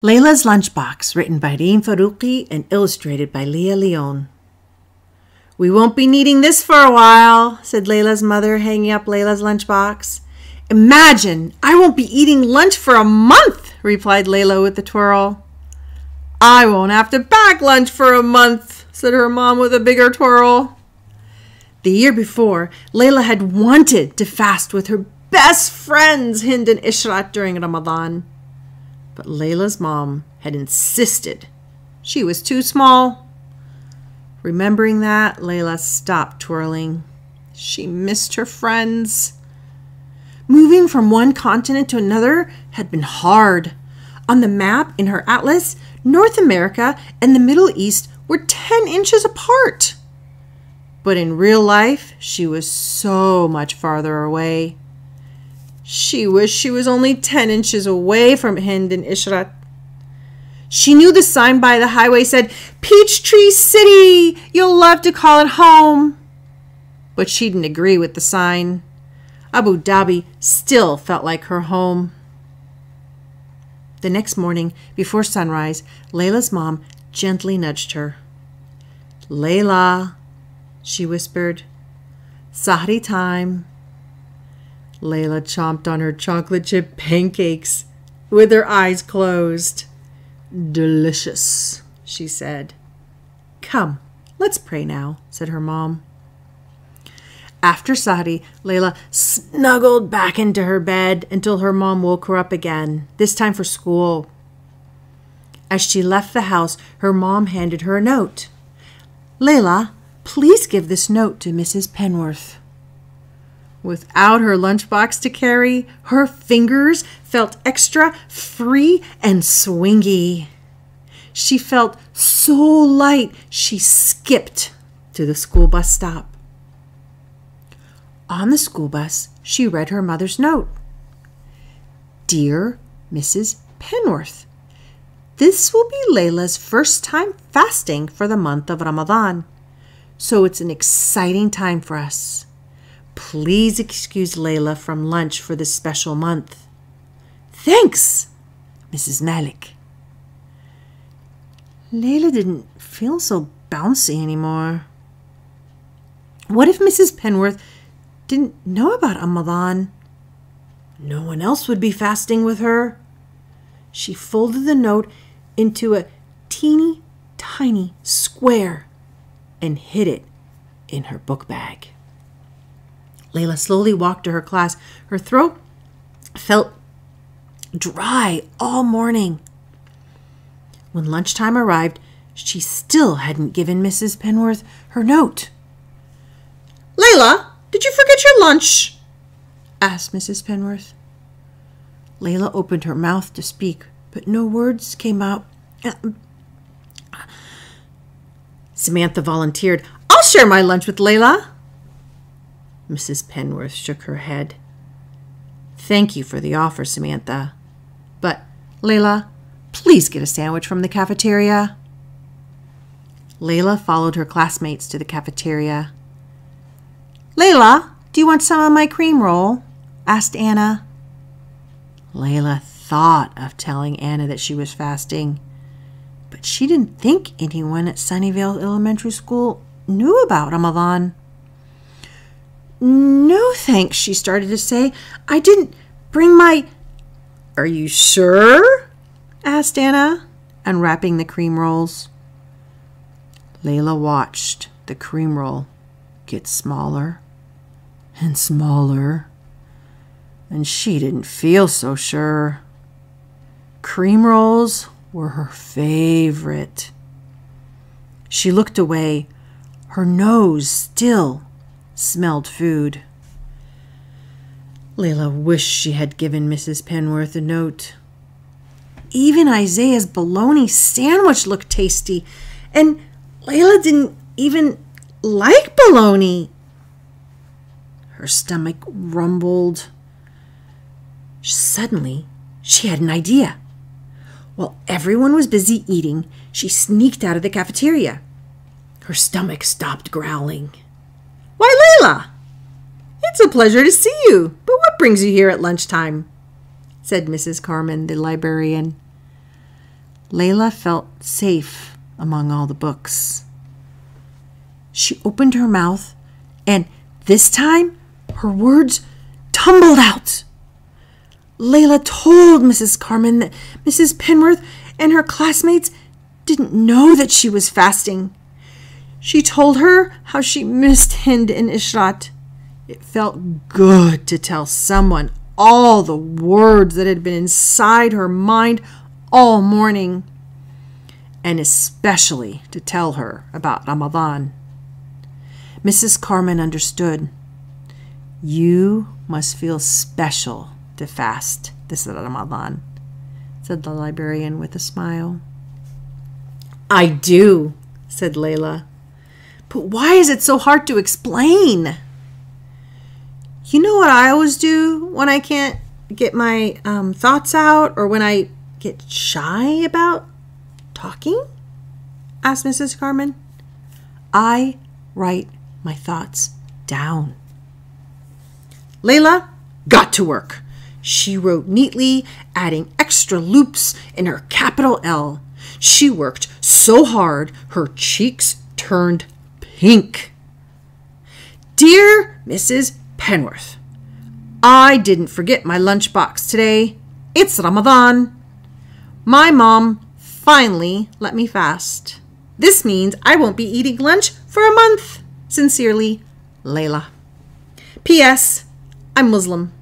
Lailah'S Lunchbox, written by Reem Farruqi and illustrated by Lyon. "We won't be needing this for a while," said Lailah's mother, hanging up Lailah's lunchbox. "Imagine, I won't be eating lunch for a month," replied Lailah with a twirl. "I won't have to pack lunch for a month," said her mom with a bigger twirl. The year before, Lailah had wanted to fast with her best friends, Hind and Ishrat, during Ramadan. But Lailah's mom had insisted she was too small. Remembering that, Lailah stopped twirling. She missed her friends. Moving from one continent to another had been hard. On the map in her atlas, North America and the Middle East were 10 inches apart. But in real life, she was so much farther away. She wished she was only 10 inches away from Hind and Ishrat. She knew the sign by the highway said, "Peachtree City, you'll love to call it home." But she didn't agree with the sign. Abu Dhabi still felt like her home. The next morning, before sunrise, Lailah's mom gently nudged her. "Lailah," she whispered, "Sahri time." Lailah chomped on her chocolate chip pancakes with her eyes closed. "Delicious," she said. "Come, let's pray now," said her mom. After Sahri, Lailah snuggled back into her bed until her mom woke her up again, this time for school. As she left the house, her mom handed her a note. "Lailah, please give this note to Mrs. Penworth." Without her lunchbox to carry, her fingers felt extra free and swingy. She felt so light she skipped to the school bus stop. On the school bus, she read her mother's note. "Dear Mrs. Penworth, this will be Lailah's first time fasting for the month of Ramadan, so it's an exciting time for us. Please excuse Lailah from lunch for this special month. Thanks, Mrs. Malik." Lailah didn't feel so bouncy anymore. What if Mrs. Penworth didn't know about Ramadan? No one else would be fasting with her. She folded the note into a teeny tiny square and hid it in her book bag. Lailah slowly walked to her class. Her throat felt dry all morning. When lunchtime arrived, she still hadn't given Mrs. Penworth her note. "Lailah, did you forget your lunch?" asked Mrs. Penworth. Lailah opened her mouth to speak, but no words came out. Samantha volunteered, "I'll share my lunch with Lailah." Mrs. Penworth shook her head. "Thank you for the offer, Samantha. But, Lailah, please get a sandwich from the cafeteria." Lailah followed her classmates to the cafeteria. "Lailah, do you want some of my cream roll?" asked Anna. Lailah thought of telling Anna that she was fasting, but she didn't think anyone at Sunnyvale Elementary School knew about Ramadan. "No, thanks," she started to say. "I didn't bring my—" "Are you sure?" asked Anna, unwrapping the cream rolls. Lailah watched the cream roll get smaller and smaller, and she didn't feel so sure. Cream rolls were her favorite. She looked away. Her nose still smelled food. Lailah wished she had given Mrs. Penworth a note. Even Isaiah's bologna sandwich looked tasty, and Lailah didn't even like bologna. Her stomach rumbled. Suddenly, she had an idea. While everyone was busy eating, she sneaked out of the cafeteria. Her stomach stopped growling. "Why, Lailah, it's a pleasure to see you, but what brings you here at lunchtime?" said Mrs. Carmen, the librarian. Laylah felt safe among all the books. She opened her mouth, and this time her words tumbled out. Laylah told Mrs. Carmen that Mrs. Penworth and her classmates didn't know that she was fasting. She told her how she missed Hind and Ishrat. It felt good to tell someone all the words that had been inside her mind all morning, and especially to tell her about Ramadan. Mrs. Carmen understood. You must feel special to fast this Ramadan, said the librarian with a smile. I do, said Laylah. But why is it so hard to explain? You know what I always do when I can't get my thoughts out, or when I get shy about talking? Asked Mrs. Carmen. I write my thoughts down. Laylah got to work. She wrote neatly, adding extra loops in her capital L. She worked so hard her cheeks turned pink. Dear Mrs. Penworth, I didn't forget my lunchbox today. It's Ramadan. My mom finally let me fast. This means I won't be eating lunch for a month. Sincerely, Laylah. P.S. I'm Muslim.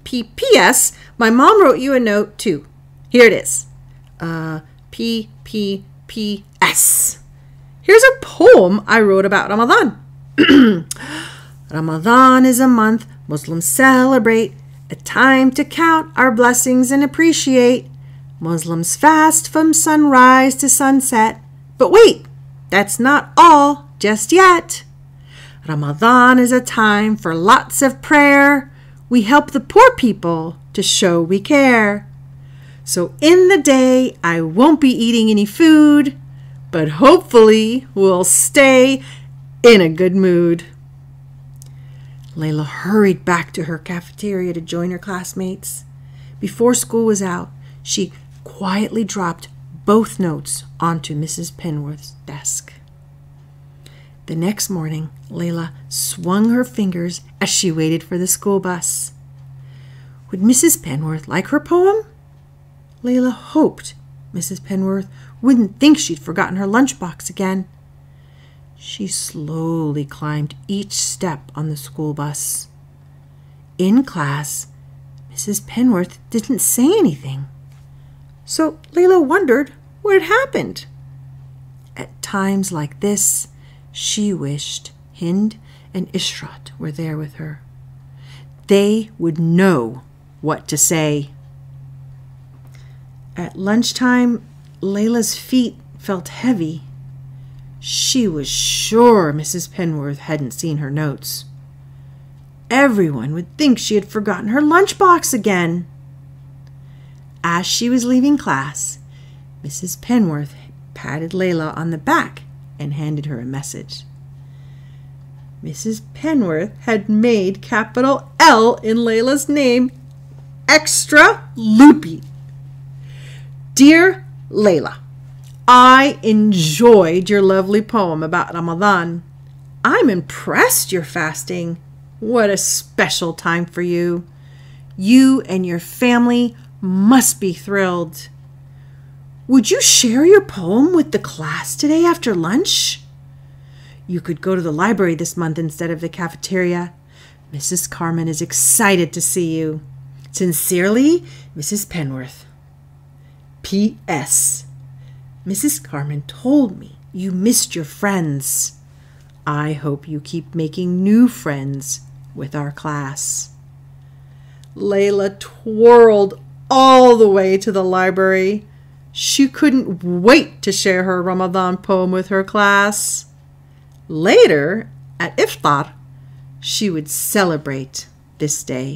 P.S. My mom wrote you a note too. Here it is. P.P.P.S. Here's a poem I wrote about Ramadan. Ramadan is a month Muslims celebrate, a time to count our blessings and appreciate. Muslims fast from sunrise to sunset. But wait, that's not all just yet. Ramadan is a time for lots of prayer. We help the poor people to show we care. So in the day, I won't be eating any food, but hopefully we'll stay in a good mood. Laylah hurried back to her cafeteria to join her classmates. Before school was out, she quietly dropped both notes onto Mrs. Penworth's desk. The next morning, Laylah swung her fingers as she waited for the school bus. Would Mrs. Penworth like her poem? Laylah hoped Mrs. Penworth wouldn't think she'd forgotten her lunchbox again. She slowly climbed each step on the school bus. In class, Mrs. Penworth didn't say anything. So Laylah wondered what had happened. At times like this, she wished Hind and Ishrat were there with her. They would know what to say. At lunchtime, Laylah's feet felt heavy. She was sure Mrs. Penworth hadn't seen her notes. Everyone would think she had forgotten her lunchbox again. As she was leaving class, Mrs. Penworth patted Laylah on the back and handed her a message. Mrs. Penworth had made capital L in Laylah's name extra loopy. Dear Laylah, I enjoyed your lovely poem about Ramadan. I'm impressed you're fasting. What a special time for you. You and your family must be thrilled. Would you share your poem with the class today after lunch? You could go to the library this month instead of the cafeteria. Mrs. Carmen is excited to see you. Sincerely, Mrs. Penworth. P.S. Mrs. Carmen told me you missed your friends. I hope you keep making new friends with our class. Laylah twirled all the way to the library. She couldn't wait to share her Ramadan poem with her class. Later, at iftar, she would celebrate this day.